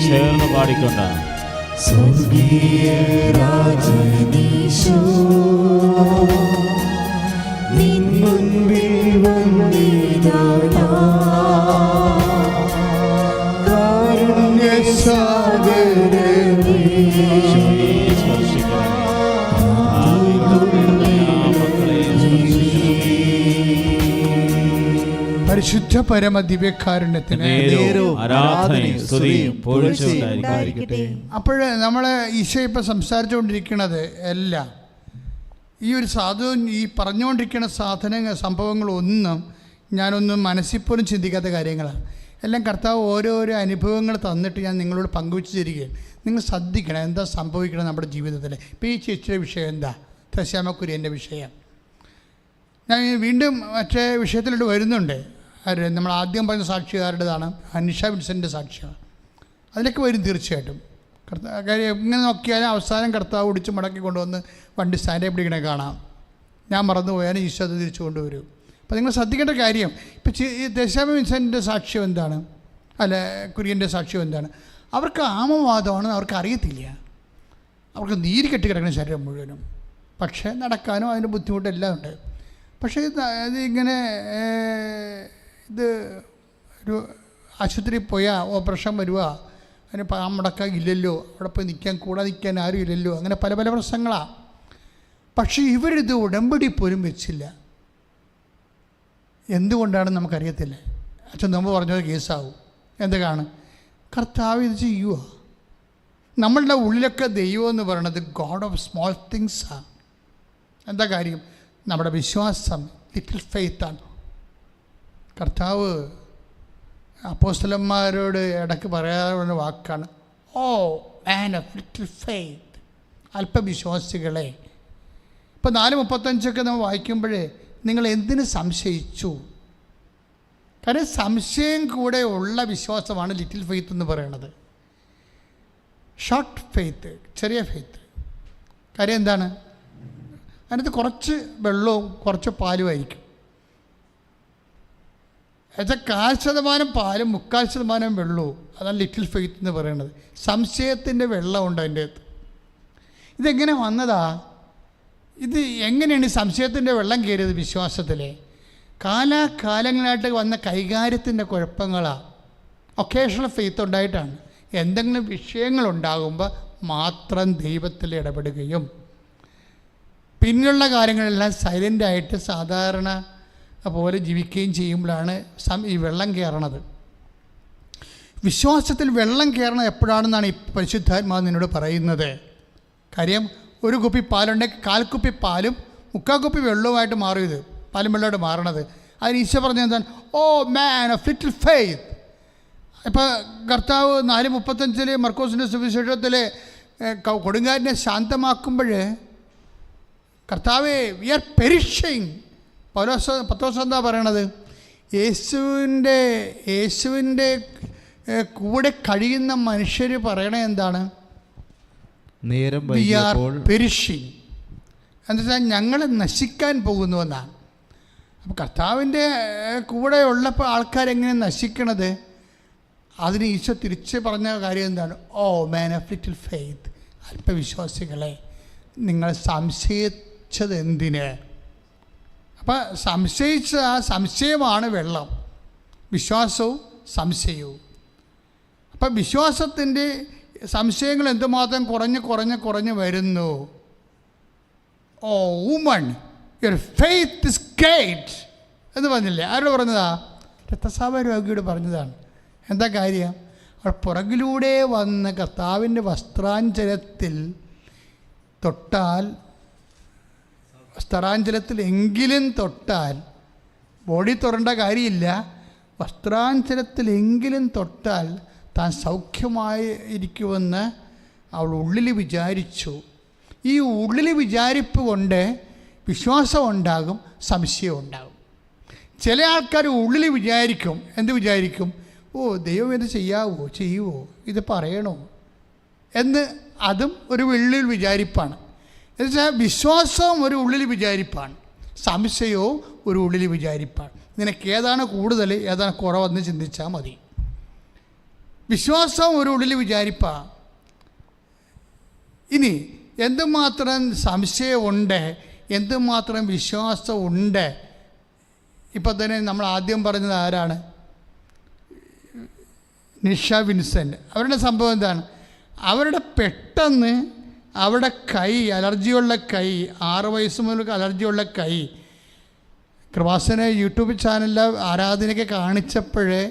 ചേർന്ന് പാടിക്കൊണ്ട് സ്വർഗീയ രാജനീശോ, നിൻ മുൻപിൽ വന്നിതാനാ കാരുണ്യസാഗരമേ, പരിശുദ്ധ പരമ ദിവ്യകാരുണ്യത്തിന് അപ്പോൾ നമ്മൾ ഈശോ ഇപ്പം സംസാരിച്ചുകൊണ്ടിരിക്കുന്നത് എല്ലാം ഈ ഒരു ഈ പറഞ്ഞുകൊണ്ടിരിക്കുന്ന സംഭവങ്ങളൊന്നും ഞാനൊന്നും മനസ്സിൽ പോലും ചിന്തിക്കാത്ത കാര്യങ്ങളാണ്. എല്ലാം കർത്താവ് ഓരോരോ അനുഭവങ്ങൾ തന്നിട്ട് ഞാൻ നിങ്ങളോട് പങ്കുവെച്ച് തരികയാണ്. നിങ്ങൾ ശ്രദ്ധിക്കണം എന്താ സംഭവിക്കണം നമ്മുടെ ജീവിതത്തിൽ. ഇപ്പോൾ ഈ ചേച്ചിയുടെ വിഷയം എന്താ? ത്രശ്യാമ കുര്യൻ്റെ വിഷയം. ഞാൻ വീണ്ടും മറ്റേ വിഷയത്തിലോട്ട് വരുന്നുണ്ട്. നമ്മൾ ആദ്യം പറഞ്ഞ സാക്ഷികാരുടേതാണ്, അനിഷ വിൻസെൻ്റ് സാക്ഷിയാണ്. അതിലൊക്കെ വരും തീർച്ചയായിട്ടും. കാര്യം എങ്ങനെ നോക്കിയാലും അവസാനം കർത്താവ് ഒടിച്ച് മടക്കി കൊണ്ടുവന്ന് വണ്ടി സ്റ്റാൻഡേ പിടിക്കണേ കാണാം. ഞാൻ മറന്നുപോയാലും ഈശോ അത് തിരിച്ചു കൊണ്ടുവരും. അപ്പോൾ നിങ്ങൾ ശ്രദ്ധിക്കേണ്ട കാര്യം, ഇപ്പോൾ ഈ ത്രശ്യാമ വിൻസെൻ്റിൻ്റെ സാക്ഷ്യം എന്താണ്, അല്ല കുര്യൻ്റെ സാക്ഷ്യം എന്താണ്? അവർക്ക് ആമവാദമാണെന്ന് അവർക്ക് അറിയത്തില്ല. അവർക്ക് നീര് കെട്ടി കിടക്കുന്ന ശരീരം മുഴുവനും. പക്ഷേ നടക്കാനും അതിൻ്റെ ബുദ്ധിമുട്ടെല്ലാം ഉണ്ട്. പക്ഷേ ഇതിങ്ങനെ ഇത് ഒരു ആശുപത്രിയിൽ പോയാൽ ഓപ്പറേഷൻ വരുക, അതിന് മുടക്കാൻ ഇല്ലല്ലോ, അവിടെ പോയി കൂടെ നിൽക്കാൻ ആരും ഇല്ലല്ലോ, അങ്ങനെ പല പല പ്രശ്നങ്ങളാണ്. പക്ഷേ ഇവരിത് ഉടമ്പടി പോലും വെച്ചില്ല. എന്തുകൊണ്ടാണെന്ന് നമുക്കറിയത്തില്ല. അച്ഛൻ മുമ്പ് പറഞ്ഞത് കേസാവും. എന്തൊക്കെയാണ്? കർത്താവ് ഇത് ചെയ്യുക. നമ്മളുടെ ഉള്ളിലൊക്കെ ദൈവം എന്ന് പറയുന്നത് ഗോഡ് ഓഫ് സ്മോൾ തിങ്സാണ്. എന്താ കാര്യം? നമ്മുടെ വിശ്വാസം, ലിറ്റിൽ ഫെയ്ത്താണ്. കർത്താവ് അപ്പോസ്തലന്മാരോട് ഇടയ്ക്ക് പറയാറുള്ള വാക്കാണ്, ഓ മാൻ ഓഫ് ലിറ്റിൽ ഫെയ്ത്ത്, അല്പവിശ്വാസികളെ. ഇപ്പോൾ 4:35 നമ്മൾ വായിക്കുമ്പോഴേ നിങ്ങൾ എന്തിന് സംശയിച്ചു? കാരണം സംശയം കൂടെ ഉള്ള വിശ്വാസമാണ് ലിറ്റിൽ ഫെയ്ത്ത് എന്ന് പറയുന്നത്. ഷോർട്ട് ഫെയ്ത്ത്, ചെറിയ ഫെയ്ത്ത്. കാര്യം എന്താണ്? അതിനകത്ത് കുറച്ച് വെള്ളവും കുറച്ച് പാലും ആയിരിക്കും. എന്നുവെച്ചാൽ 1/4% പാലും 3/4% വെള്ളവും. അതാണ് ലിറ്റിൽ ഫെയ്ത്ത് എന്ന് പറയുന്നത്. സംശയത്തിൻ്റെ വെള്ളമുണ്ട് അതിൻ്റെ അകത്ത്. ഇതെങ്ങനെ വന്നതാ? ഇത് എങ്ങനെയാണ് ഈ സംശയത്തിൻ്റെ വെള്ളം കയറിയത് വിശ്വാസത്തിൽ? കാലാകാലങ്ങളായിട്ട് വന്ന കൈകാര്യത്തിൻ്റെ കുഴപ്പങ്ങളാണ്. Occasional faith ഉണ്ടായിട്ടാണ്. എന്തെങ്കിലും വിഷയങ്ങളുണ്ടാകുമ്പോൾ മാത്രം ദൈവത്തിൽ ഇടപെടുകയും പിന്നെയുള്ള കാര്യങ്ങളെല്ലാം സൈലൻ്റായിട്ട് സാധാരണ പോലെ ജീവിക്കുകയും ചെയ്യുമ്പോഴാണ് ഈ വെള്ളം കയറണത്. വിശ്വാസത്തിൽ വെള്ളം കയറണം എപ്പോഴാണെന്നാണ് ഈ പരിശുദ്ധാത്മാവ് നിന്നോട് പറയുന്നത്. കാര്യം ഒരു കുപ്പി പാലുണ്ടെങ്കിൽ 1/4 കുപ്പി പാലും 3/4 കുപ്പി വെള്ളവുമായിട്ട് മാറും. ഇത് പാലും വെള്ളമായിട്ട് മാറണത്. അതിന് ഈശോ പറഞ്ഞത് എന്താണ്? ഓ മാൻ ഓഫ് ലിറ്റിൽ ഫെയ്ത്ത്. ഇപ്പോൾ കർത്താവ് 4:35 മർക്കോസിൻ്റെ സുവിശേഷത്തിൽ കൊടുങ്കാറ്റിനെ ശാന്തമാക്കുമ്പോൾ കർത്താവേ വി ആർ പെരിഷിങ്. പത്രോസ് എന്താ പറയണത്? യേശുവിൻ്റെ കൂടെ കഴിയുന്ന മനുഷ്യർ പറയണത് എന്താണ്? വി ആർ പെരിഷിങ് എന്നുവെച്ചാൽ ഞങ്ങൾ നശിക്കാൻ പോകുന്നുവെന്നാണ്. അപ്പോൾ കർത്താവിൻ്റെ കൂടെ ഉള്ളപ്പോൾ ആൾക്കാരെങ്ങനെ നശിക്കണത്? അതിന് ഈശോ തിരിച്ച് പറഞ്ഞ കാര്യം എന്താണ്? ഓ മാൻ ഓഫ് ലിറ്റിൽ ഫെയ്ത്ത്, അല്പവിശ്വാസികളെ, നിങ്ങൾ സംശയിച്ചത് എന്തിന്? അപ്പം സംശയമാണ് വെള്ളം, വിശ്വാസവും സംശയവും. അപ്പം വിശ്വാസത്തിൻ്റെ സംശയങ്ങൾ എന്തുമാത്രം കുറഞ്ഞ് വരുന്നു. O woman your faith is great എന്ന് പറഞ്ഞില്ലേ? ആരോട് പറഞ്ഞതാ? രക്തസ്രാവ രോഗിയോട് പറഞ്ഞതാണ്. എന്താ കാര്യം? അവൾ പുറകിലൂടെ വന്ന് കർത്താവിൻ്റെ വസ്ത്രാഞ്ചലത്തിൽ തൊട്ടാൽ, വസ്ത്രാഞ്ചലത്തിലെങ്കിലും തൊട്ടാൽ, ബോഡി തൊടേണ്ട കാര്യമില്ല, വസ്ത്രാഞ്ചലത്തിലെങ്കിലും തൊട്ടാൽ താൻ സൗഖ്യമായിരിക്കുമെന്ന് അവൾ ഉള്ളിൽ വിചാരിച്ചു. ഈ ഉള്ളിൽ വിചാരിപ്പ് കൊണ്ട് വിശ്വാസം ഉണ്ടാകും, സംശയം ഉണ്ടാകും. ചില ആൾക്കാർ ഉള്ളിൽ വിചാരിക്കും. എന്ത് വിചാരിക്കും? ഓ ദൈവം ഇത് ചെയ്യുമോ, ഇത് പറയണോ എന്ന്. അതും ഒരു ഉള്ളിൽ വിചാരിപ്പാണ്. എന്നുവെച്ചാൽ വിശ്വാസവും ഒരു ഉള്ളിൽ വിചാരിപ്പാണ്, സംശയവും ഒരു ഉള്ളിൽ വിചാരിപ്പാണ്. നിനക്ക് ഏതാണ് കൂടുതൽ ഏതാണ് കുറവെന്ന് ചിന്തിച്ചാൽ മതി. വിശ്വാസം ഒരു ഉള്ളിൽ വിചാരിപ്പാണ്. ഇനി എന്തുമാത്രം സംശയമുണ്ട്, എന്തുമാത്രം വിശ്വാസമുണ്ട്. ഇപ്പം തന്നെ നമ്മൾ ആദ്യം പറഞ്ഞത് ആരാണ്? നിഷ വിൻസെൻ്റ്. അവരുടെ സംഭവം എന്താണ്? അവരുടെ പെട്ടെന്ന് അവിടെ അലർജിയുള്ള കൈ, 6 വയസ്സ് മുതൽ അലർജിയുള്ള കൈ, കൃപാസന യൂട്യൂബ് ചാനലിൽ ആരാധനയൊക്കെ കാണിച്ചപ്പോഴേ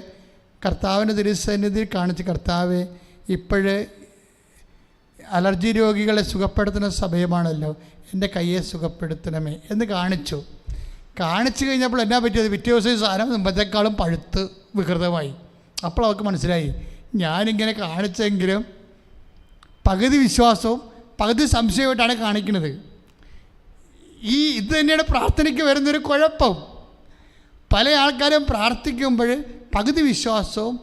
കർത്താവിൻ്റെ തിരുസന്നിധിയിൽ കാണിച്ച്, കർത്താവ് ഇപ്പോഴേ അലർജി രോഗികളെ സുഖപ്പെടുത്തുന്ന സമയമാണല്ലോ, എൻ്റെ കയ്യെ സുഖപ്പെടുത്തണമേ എന്ന് കാണിച്ചു കഴിഞ്ഞപ്പോൾ എന്നാ പറ്റിയത്? പിറ്റേ ദിവസം സാധനം മുമ്പത്തേക്കാളും പഴുത്ത് വികൃതമായി. അപ്പോൾ അവർക്ക് മനസ്സിലായി, ഞാനിങ്ങനെ കാണിച്ചെങ്കിലും പകുതി വിശ്വാസവും പകുതി സംശയമായിട്ടാണ് കാണിക്കുന്നത്. ഇത് തന്നെയാണ് പ്രാർത്ഥനയ്ക്ക് വരുന്നൊരു കുഴപ്പം. പല ആൾക്കാരും പ്രാർത്ഥിക്കുമ്പോൾ പകുതി വിശ്വാസവും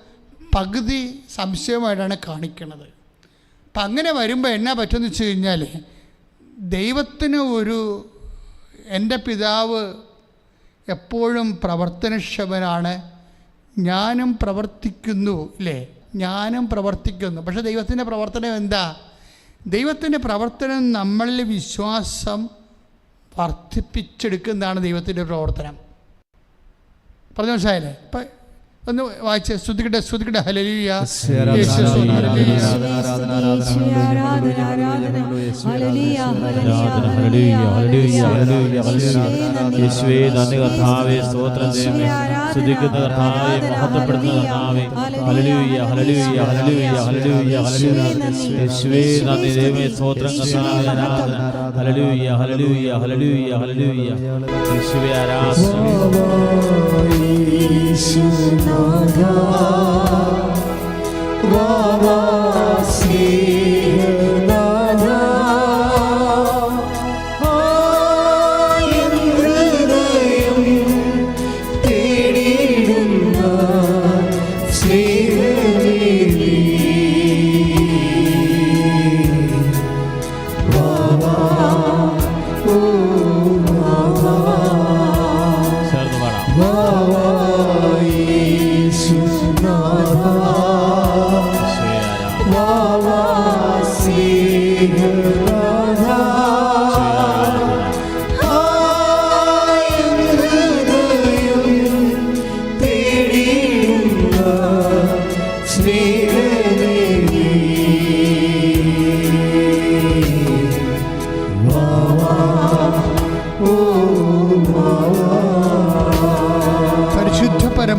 പകുതി സംശയമായിട്ടാണ് കാണിക്കുന്നത്. അപ്പം അങ്ങനെ വരുമ്പോൾ എന്നാ പറ്റുമെന്ന് വെച്ച് കഴിഞ്ഞാൽ, ദൈവത്തിന് എൻ്റെ പിതാവ് എപ്പോഴും പ്രവർത്തനക്ഷമനാണ്, ഞാനും പ്രവർത്തിക്കുന്നു, ഇല്ലേ? ഞാനും പ്രവർത്തിക്കുന്നു. പക്ഷേ ദൈവത്തിൻ്റെ പ്രവർത്തനം എന്താ? ദൈവത്തിൻ്റെ പ്രവർത്തനം നമ്മളിൽ വിശ്വാസം വർദ്ധിപ്പിച്ചെടുക്കുന്നതാണ് ദൈവത്തിൻ്റെ പ്രവർത്തനം. പറഞ്ഞു മനസ്സിലായില്ലേ? ഇപ്പം ഒന്ന് വായിച്ച് സ്തുതിക്കട്ടെ. ഹല്ലേലൂയ. യേശുവേ നന്ദി കർത്താവേ, സ്തോത്രം ദൈവമേ, സ്തുതിക്കുന്ന കർത്താവേ, മഹത്വപ്പെടുത്തുന്ന കർത്താവേ, hallelujah hallelujah hallelujah hallelujah hallelujah. യേശുവേ നന്ദി ദൈവമേ, സ്തോത്രം കർത്താവേ, ആരാധന. Hallelujah hallelujah hallelujah hallelujah. യേശുവേ ആരാധന. Baba,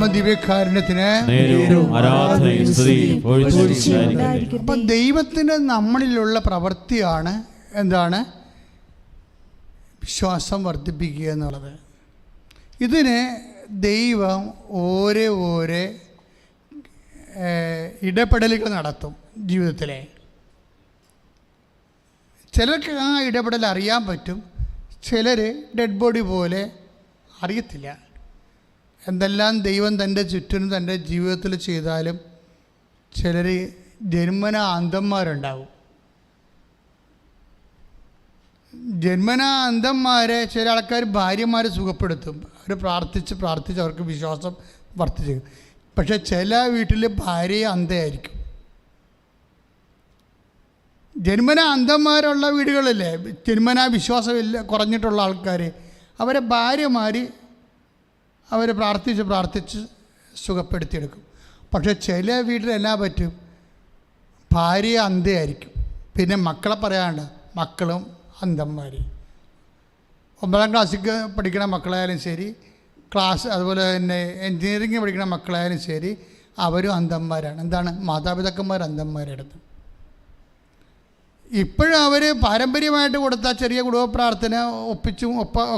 പരമദിവ്യകാരുണ്യത്തിന് നേരവും ആരാധനയും സ്തുതിയും പുകഴ്ചയും ഉണ്ടായിരിക്കട്ടെ. അപ്പം ദൈവത്തിന് നമ്മളിലുള്ള പ്രവൃത്തിയാണ് എന്താണ്? വിശ്വാസം വർദ്ധിപ്പിക്കുക എന്നുള്ളത്. ഇതിന് ദൈവം ഓരോ ഇടപെടലുകൾ നടത്തും ജീവിതത്തിലെ. ചിലർക്ക് ആ ഇടപെടൽ അറിയാൻ പറ്റും, ചിലർ ഡെഡ് ബോഡി പോലെ അറിയത്തില്ല. എന്തെല്ലാം ദൈവം തൻ്റെ ചുറ്റിനും തൻ്റെ ജീവിതത്തിൽ ചെയ്താലും ചിലർ ജന്മന അന്ധന്മാരുണ്ടാവും. ജന്മന അന്ധന്മാരെ ചില ആൾക്കാർ ഭാര്യമാർ സുഖപ്പെടുത്തും. അവർ പ്രാർത്ഥിച്ച് അവർക്ക് വിശ്വാസം വർദ്ധിച്ചു. പക്ഷെ ചില വീട്ടിൽ ഭാര്യ അന്ധയായിരിക്കും. ജന്മന അന്ധന്മാരുള്ള വീടുകളില്ലേ, ജന്മന വിശ്വാസമില്ല കുറഞ്ഞിട്ടുള്ള ആൾക്കാർ, അവരെ ഭാര്യമാർ അവരെ പ്രാർത്ഥിച്ച് സുഖപ്പെടുത്തിയെടുക്കും. പക്ഷെ ചില വീട്ടിലെല്ലാം പറ്റും, ഭാര്യ അന്ധയായിരിക്കും. പിന്നെ മക്കളെ പറയാണ്ട് മക്കളും അന്ധന്മാർ. 9ാം ക്ലാസ്സിൽ പഠിക്കുന്ന മക്കളായാലും ശരി, അതുപോലെ തന്നെ എൻജിനീയറിംഗ് പഠിക്കുന്ന മക്കളായാലും ശരി, അവരും അന്ധന്മാരാണ്. എന്താണ്? മാതാപിതാക്കന്മാർ അന്ധന്മാരെടുത്ത്. ഇപ്പോഴും അവർ പാരമ്പര്യമായിട്ട് കൊടുത്ത ചെറിയ കുടുംബ പ്രാർത്ഥന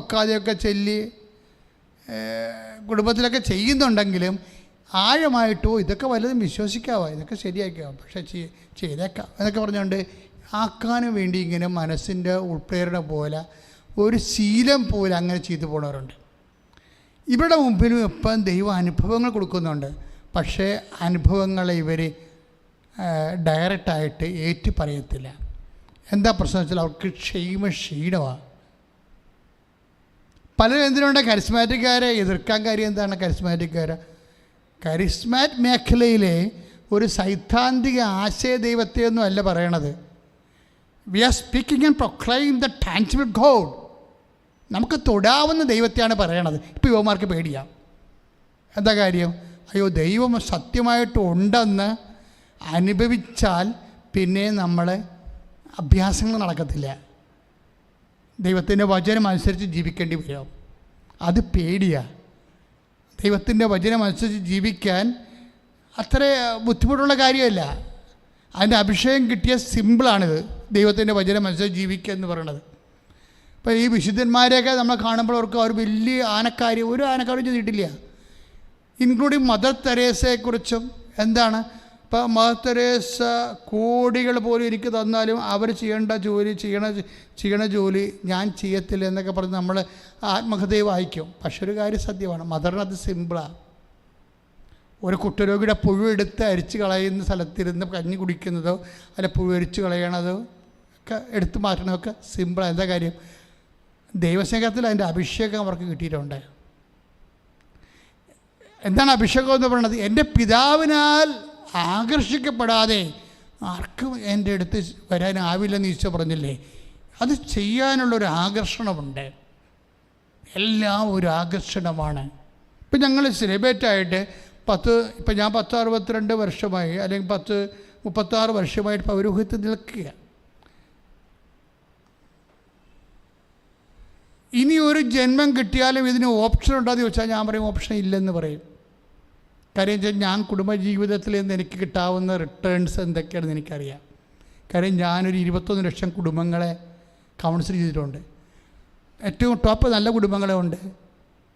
ഒക്കാതെയൊക്കെ ചൊല്ലി കുടുംബത്തിലൊക്കെ ചെയ്യുന്നുണ്ടെങ്കിലും ആഴമായിട്ടോ ഇതൊക്കെ വല്ലതും വിശ്വസിക്കാവോ, ഇതൊക്കെ ശരിയാക്കാവോ, പക്ഷേ ചെയ്തേക്കാം എന്നൊക്കെ പറഞ്ഞുകൊണ്ട് ആക്കാനും വേണ്ടി ഇങ്ങനെ മനസ്സിൻ്റെ ഉൾപ്രേരണ പോലെ ഒരു ശീലം പോലെ അങ്ങനെ ചെയ്തു പോണവരുണ്ട്. ഇവരുടെ മുമ്പിലും ഇപ്പം ദൈവം അനുഭവങ്ങൾ കൊടുക്കുന്നുണ്ട്. പക്ഷേ അനുഭവങ്ങളെ ഇവർ ഡയറക്റ്റായിട്ട് ഏറ്റു പറയത്തില്ല. എന്താ പ്രശ്നം വെച്ചാൽ അവർക്ക് ക്ഷീണമാണ്. പലരും എന്തിനുണ്ട് കരിസ്മാറ്റിക്കാരെ എതിർക്കാൻ കാര്യം എന്താണ്? കരിസ്മാറ്റ് മേഖലയിലെ ഒരു സൈദ്ധാന്തിക ആശയ ദൈവത്തെയൊന്നും അല്ല പറയണത്. We are speaking and proclaim the tangible god. നമുക്ക് തൊടാവുന്ന ദൈവത്തെയാണ് പറയണത്. ഇപ്പോൾ യുവമാർക്ക് പേടിയാം. എന്താ കാര്യം? അയ്യോ, ദൈവം സത്യമായിട്ട് ഉണ്ടെന്ന് അനുഭവിച്ചാൽ പിന്നെ നമ്മൾ അഭ്യാസങ്ങൾ നടക്കത്തില്ല. ദൈവത്തിൻ്റെ വചനം അനുസരിച്ച് ജീവിക്കേണ്ടി വരും. അത് പേടിയാണ്. ദൈവത്തിൻ്റെ വചനം അനുസരിച്ച് ജീവിക്കാൻ അത്ര ബുദ്ധിമുട്ടുള്ള കാര്യമല്ല. അതിൻ്റെ അഭിഷേകം കിട്ടിയ സിമ്പിളാണിത്, ദൈവത്തിൻ്റെ വചനം അനുസരിച്ച് ജീവിക്കുക എന്ന് പറയുന്നത്. ഇപ്പോൾ ഈ വിശുദ്ധന്മാരെയൊക്കെ നമ്മൾ കാണുമ്പോൾ അവർക്ക് അവർ വലിയ ആനക്കാര്യം ഒരു ആനക്കാര്യം ചെയ്തിട്ടില്ല. ഇൻക്ലൂഡിങ് മദർ തെരേസയെക്കുറിച്ചും എന്താണ്, ഇപ്പോൾ മദർ തെരേസ കോടികൾ പോലും എനിക്ക് തന്നാലും അവർ ചെയ്യണ ജോലി ഞാൻ ചെയ്യത്തില്ല എന്നൊക്കെ പറഞ്ഞ് നമ്മൾ ആത്മകഥയെ വായിക്കും. പക്ഷെ ഒരു കാര്യം സത്യമാണ്, മദറിനത് സിമ്പിളാണ്. ഒരു കുഷ്ഠരോഗിയുടെ പുഴുവെടുത്ത് അരിച്ച് കളയുന്ന സ്ഥലത്തിരുന്ന് കഞ്ഞി കുടിക്കുന്നതോ അല്ല പുഴുവരിച്ച് കളയണതോ ഒക്കെ എടുത്തു മാറ്റണമൊക്കെ സിമ്പിളാണ്. എന്താ കാര്യം? ദൈവസ്നേഹത്തിൽ അതിൻ്റെ അഭിഷേകം അവർക്ക് കിട്ടിയിട്ടുണ്ട്. എന്താണ് അഭിഷേകം എന്ന് പറയുന്നത്? എൻ്റെ പിതാവിനാൽ ആകർഷിക്കപ്പെടാതെ ആർക്കും എൻ്റെ അടുത്ത് വരാനാവില്ലെന്ന് ഈശോ പറഞ്ഞില്ലേ? അത് ചെയ്യാനുള്ളൊരു ആകർഷണമുണ്ട്. എല്ലാം ഒരു ആകർഷണമാണ്. ഇപ്പം ഞങ്ങൾ സെലിബ്രേറ്റായിട്ട് ഇപ്പം ഞാൻ 62 വർഷമായി അല്ലെങ്കിൽ 36 വർഷമായിട്ട് പൗരോഹിത്യത്തിൽ നിൽക്കുക. ഇനി ഒരു ജന്മം കിട്ടിയാലും ഇതിന് ഓപ്ഷൻ ഉണ്ടോയെന്ന് ചോദിച്ചാൽ ഞാൻ പറയും ഓപ്ഷൻ ഇല്ലെന്ന് പറയും. കാര്യം വെച്ചാൽ ഞാൻ കുടുംബജീവിതത്തിൽ നിന്ന് എനിക്ക് കിട്ടാവുന്ന റിട്ടേൺസ് എന്തൊക്കെയാണെന്ന് എനിക്കറിയാം. കാര്യം ഞാനൊരു 21 ലക്ഷം കുടുംബങ്ങളെ കൗൺസിൽ ചെയ്തിട്ടുണ്ട്. ഏറ്റവും ടോപ്പ് നല്ല കുടുംബങ്ങളുണ്ട്,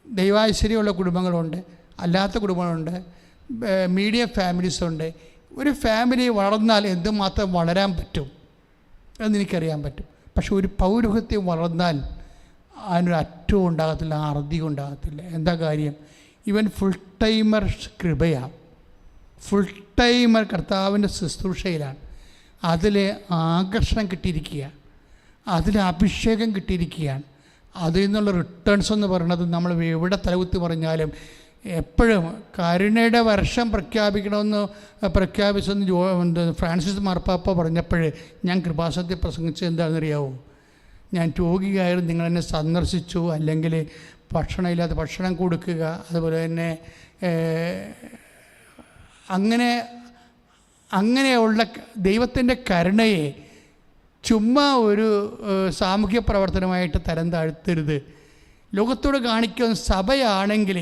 ദൈവാശ്ചര്യമുള്ള കുടുംബങ്ങളുണ്ട്, അല്ലാത്ത കുടുംബങ്ങളുണ്ട്, മീഡിയം ഫാമിലീസുണ്ട്. ഒരു ഫാമിലി വളർന്നാൽ എന്തുമാത്രം വളരാൻ പറ്റും എന്നെനിക്കറിയാൻ പറ്റും. പക്ഷെ ഒരു പൗരോഹിത്യം വളർന്നാൽ അതിനൊരു അറ്റവും ഉണ്ടാകത്തില്ല, അറുതിയും ഉണ്ടാകത്തില്ല. എന്താ കാര്യം? ഇവൻ ഫുൾ ടൈമർ കൃപയാണ്, ഫുൾ ടൈമർ കർത്താവിൻ്റെ ശുശ്രൂഷയിലാണ്. അതിൽ ആകർഷണം കിട്ടിയിരിക്കുകയാണ്, അതിൽ അഭിഷേകം കിട്ടിയിരിക്കുകയാണ്. അതിൽ നിന്നുള്ള റിട്ടേൺസ് എന്ന് പറയുന്നത് നമ്മൾ എവിടെ തലകുത്തി പറഞ്ഞാലും എപ്പോഴും കരുണയുടെ വർഷം പ്രഖ്യാപിച്ചെന്ന് ഫ്രാൻസിസ് മാർപ്പാപ്പ പറഞ്ഞപ്പോൾ ഞാൻ കൃപാസനത്തിൽ പ്രസംഗിച്ചത് എന്താണെന്നറിയാവോ? ഞാൻ രോഗിയായിരുന്നു, നിങ്ങളെന്നെ സന്ദർശിച്ചു, അല്ലെങ്കിൽ ഭക്ഷണമില്ലാതെ ഭക്ഷണം കൊടുക്കുക, അതുപോലെ തന്നെ അങ്ങനെയുള്ള ദൈവത്തിൻ്റെ കരുണയെ ചുമ്മാ ഒരു സാമൂഹ്യ പ്രവർത്തനമായിട്ട് തരം താഴ്ത്തരുത്. ലോകത്തോട് കാണിക്കുന്ന സഭയാണെങ്കിൽ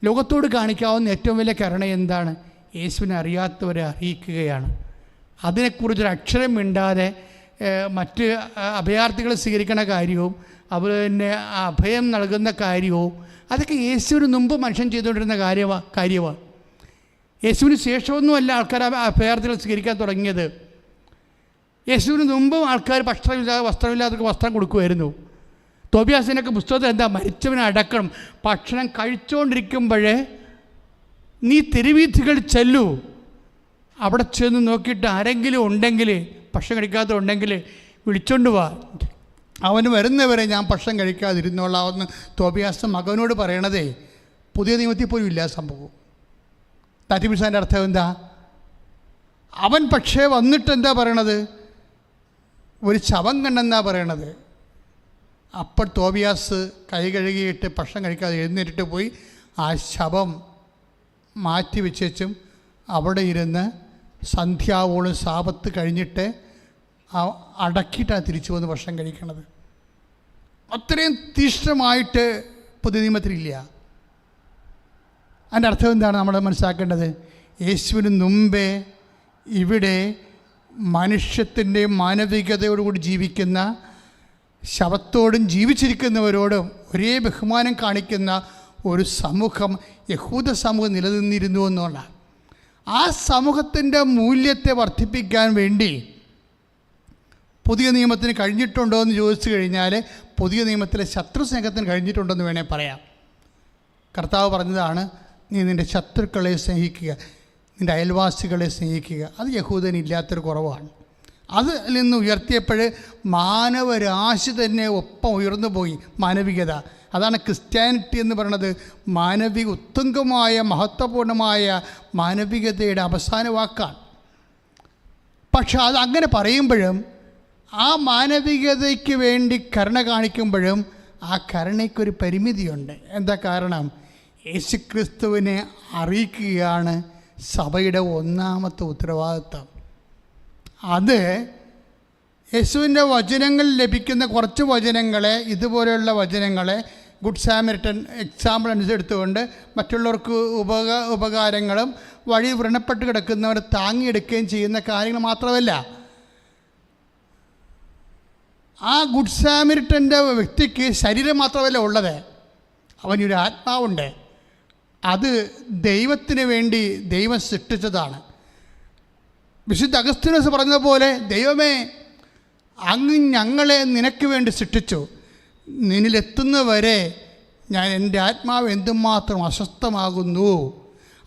ലോകത്തോട് കാണിക്കാവുന്ന ഏറ്റവും വലിയ കരുണ എന്താണ്? യേശുവിനെ അറിയാത്തവരെ അറിയിക്കുകയാണ്. അതിനെക്കുറിച്ചൊരു അക്ഷരം മിണ്ടാതെ മറ്റ് അഭയാർത്ഥികളെ സ്വീകരിക്കുന്ന കാര്യവും അതുപോലെ തന്നെ അഭയം നൽകുന്ന കാര്യവും അതൊക്കെ യേശുവിന് മുമ്പ് മനുഷ്യൻ ചെയ്തുകൊണ്ടിരുന്ന കാര്യമാണ്. യേശുവിന് ശേഷമൊന്നുമല്ല ആൾക്കാർ അഭയാർത്ഥികളെ സ്വീകരിക്കാൻ തുടങ്ങിയത്. യേശുവിന് മുമ്പും ആൾക്കാർ വസ്ത്രമില്ലാത്തവർക്ക് വസ്ത്രം കൊടുക്കുമായിരുന്നു. തോബിയാസിനൊക്കെ പുസ്തകത്തിൽ എന്താ, മരിച്ചവനെ അടക്കണം. ഭക്ഷണം കഴിച്ചുകൊണ്ടിരിക്കുമ്പോഴേ നീ തെരുവീഥികൾ ചെല്ലൂ, അവിടെ ചെന്ന് നോക്കിയിട്ട് ആരെങ്കിലും ഉണ്ടെങ്കിൽ ഭക്ഷണം കഴിക്കാത്തതുണ്ടെങ്കിൽ വിളിച്ചോണ്ട് വാ, അവന് വരുന്നവരെ ഞാൻ ഭക്ഷണം കഴിക്കാതിരുന്നോളാമെന്ന് തോബിയാസ് മകനോട് പറയണതേ പുതിയ നിയമത്തിൽ പോലും ഇല്ല സംഭവം. താറ്റിമിസാൻ്റെ അർത്ഥം എന്താ? അവൻ പക്ഷേ വന്നിട്ട് എന്താ പറയണത്? ഒരു ശവം കണ്ടെന്നാ പറയണത്. അപ്പോൾ തോബിയാസ് കൈ കഴുകിയിട്ട് ഭക്ഷണം കഴിക്കാതെ എഴുന്നേറ്റിട്ട് പോയി ആ ശവം മാറ്റി വെച്ചും അവിടെ ഇരുന്ന് സന്ധ്യാവോളം സാപത്ത് കഴിഞ്ഞിട്ട് അടക്കിയിട്ടാണ് തിരിച്ചു വന്ന് ഭക്ഷണം കഴിക്കണത്. അത്രയും തീഷ്ണമായിട്ട് പുതിയ നിയമത്തിലില്ല. അതിൻ്റെ അർത്ഥം എന്താണ് നമ്മൾ മനസ്സിലാക്കേണ്ടത്? യേശുവിന് മുമ്പേ ഇവിടെ മനുഷ്യത്തിൻ്റെ മാനവികതയോടുകൂടി ജീവിക്കുന്ന, ശവത്തോടും ജീവിച്ചിരിക്കുന്നവരോടും ഒരേ ബഹുമാനം കാണിക്കുന്ന ഒരു സമൂഹം, യഹൂദ സമൂഹം നിലനിന്നിരുന്നു എന്നുള്ള ആ സമൂഹത്തിൻ്റെ മൂല്യത്തെ വർദ്ധിപ്പിക്കാൻ വേണ്ടി പുതിയ നിയമത്തിന് കഴിഞ്ഞിട്ടുണ്ടോ എന്ന് ചോദിച്ചു കഴിഞ്ഞാൽ പുതിയ നിയമത്തിലെ ശത്രു സ്നേഹത്തിന് കഴിഞ്ഞിട്ടുണ്ടെന്ന് വേണേൽ പറയാം. കർത്താവ് പറഞ്ഞതാണ്, നീ നിൻ്റെ ശത്രുക്കളെ സ്നേഹിക്കുക, നിൻ്റെ അയൽവാസികളെ സ്നേഹിക്കുക. അത് യഹൂദനില്ലാത്തൊരു കുറവാണ്. അതിൽ നിന്ന് ഉയർത്തിയപ്പോൾ മാനവരാശി തന്നെ ഒപ്പം ഉയർന്നു പോയി. മാനവികത, അതാണ് ക്രിസ്ത്യാനിറ്റി എന്ന് പറയുന്നത്. മാനവിക ഉത്തുംഗമായ മഹത്വപൂർണമായ മാനവികതയുടെ അവസാന വാക്കാണ്. പക്ഷെ അത് അങ്ങനെ പറയുമ്പോഴും ആ മാനവികതയ്ക്ക് വേണ്ടി കരുണ കാണിക്കുമ്പോഴും ആ കരുണയ്ക്കൊരു പരിമിതിയുണ്ട്. എന്താ കാരണം? യേശുക്രിസ്തുവിനെ അറിയിക്കുകയാണ് സഭയുടെ ഒന്നാമത്തെ ഉത്തരവാദിത്വം. അത് യേശുവിൻ്റെ വചനങ്ങളിൽ ലഭിക്കുന്ന കുറച്ച് വചനങ്ങളെ, ഇതുപോലെയുള്ള വചനങ്ങളെ ഗുഡ് സാമരിറ്റൻ എക്സാമ്പിൾ അനുസരിച്ചെടുത്തുകൊണ്ട് മറ്റുള്ളവർക്ക് ഉപകാരങ്ങളും വഴി വ്രണപ്പെട്ട് കിടക്കുന്നവരെ താങ്ങിയെടുക്കുകയും ചെയ്യുന്ന കാര്യങ്ങൾ മാത്രമല്ല, ആ ഗുഡ് സാമരിറ്റൻ്റെ വ്യക്തിക്ക് ശരീരം മാത്രമല്ല ഉള്ളത്, അവനൊരു ആത്മാവുണ്ട്. അത് ദൈവത്തിന് വേണ്ടി ദൈവം സൃഷ്ടിച്ചതാണ്. വിശുദ്ധ അഗസ്തീനോസ് പറഞ്ഞതുപോലെ, ദൈവമേ അങ്ങ് ഞങ്ങളെ നിനക്ക് വേണ്ടി സൃഷ്ടിച്ചു, നിന്നിലെത്തുന്നവരെ ഞാൻ എൻ്റെ ആത്മാവ് എന്തുമാത്രം അസ്വസ്ഥമാകുന്നു.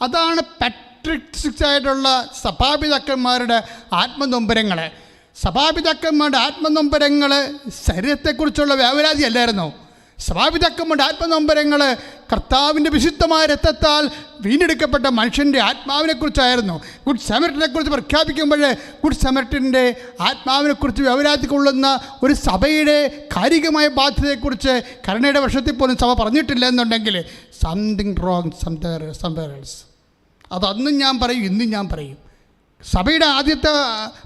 അതാണ് പാട്രിക്സിക്സായിട്ടുള്ള സഭാപിതാക്കന്മാരുടെ ആത്മനൊമ്പരങ്ങൾ. സഭാപിതാക്കന്മാരുടെ ആത്മനൊമ്പരങ്ങൾ ശരീരത്തെക്കുറിച്ചുള്ള വ്യാപരാതി അല്ലായിരുന്നു. സഭാപിതാക്കന്മാരുടെ ആത്മനൊമ്പരങ്ങൾ കർത്താവിൻ്റെ വിശുദ്ധമായ രക്തത്താൽ വീണ്ടെടുക്കപ്പെട്ട മനുഷ്യൻ്റെ ആത്മാവിനെക്കുറിച്ചായിരുന്നു. ഗുഡ് സമരിറ്റനെക്കുറിച്ച് പ്രഖ്യാപിക്കുമ്പോൾ ഗുഡ് സമരിറ്റൻ്റെ ആത്മാവിനെക്കുറിച്ച് വ്യവരാതി കൊള്ളുന്ന ഒരു സഭയുടെ കാലികമായ ബാധ്യതയെക്കുറിച്ച് കരുണയുടെ വർഷത്തിൽ പോലും സഭ പറഞ്ഞിട്ടില്ല എന്നുണ്ടെങ്കിൽ സംതിങ് റോങ് സംവെയർ എൽസ്. അതന്നും ഞാൻ പറയും, ഇന്നും ഞാൻ പറയും. സഭയുടെ ആദ്യത്തെ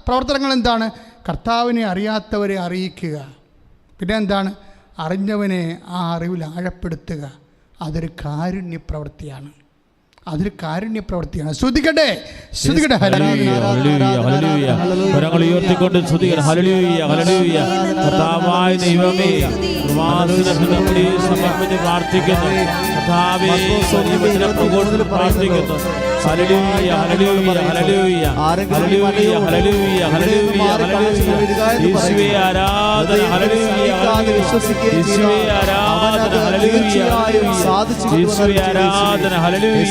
പ്രവർത്തനങ്ങൾ എന്താണ്? കർത്താവിനെ അറിയാത്തവരെ അറിയിക്കുക. പിന്നെ എന്താണ്? അറിഞ്ഞവനെ ആ അറിവിൽ ആഴപ്പെടുത്തുക. അതൊരു കാരുണ്യപ്രവൃത്തിയാണ്. ശ്രദ്ധിക്കട്ടെ, ശ്രദ്ധിക്കട്ടെ. ഉയർത്തിക്കൊണ്ട് ശ്രദ്ധിക്കട്ടെ. Hallelujah, hallelujah. കർത്താവായ ദൈവമേ, സമർപ്പിച്ച് പ്രാർത്ഥിക്കുന്നു. കർത്താവേ, പ്രാർത്ഥിക്കുന്നു. Hallelujah, hallelujah, hallelujah, hallelujah, hallelujah, hallelujah. യേശുവേ ആരാധന, ഹല്ലേലൂയ, യേശുവേ ആരാധന, ഹല്ലേലൂയ, യേശുവേ ആരാധന, ഹല്ലേലൂയ.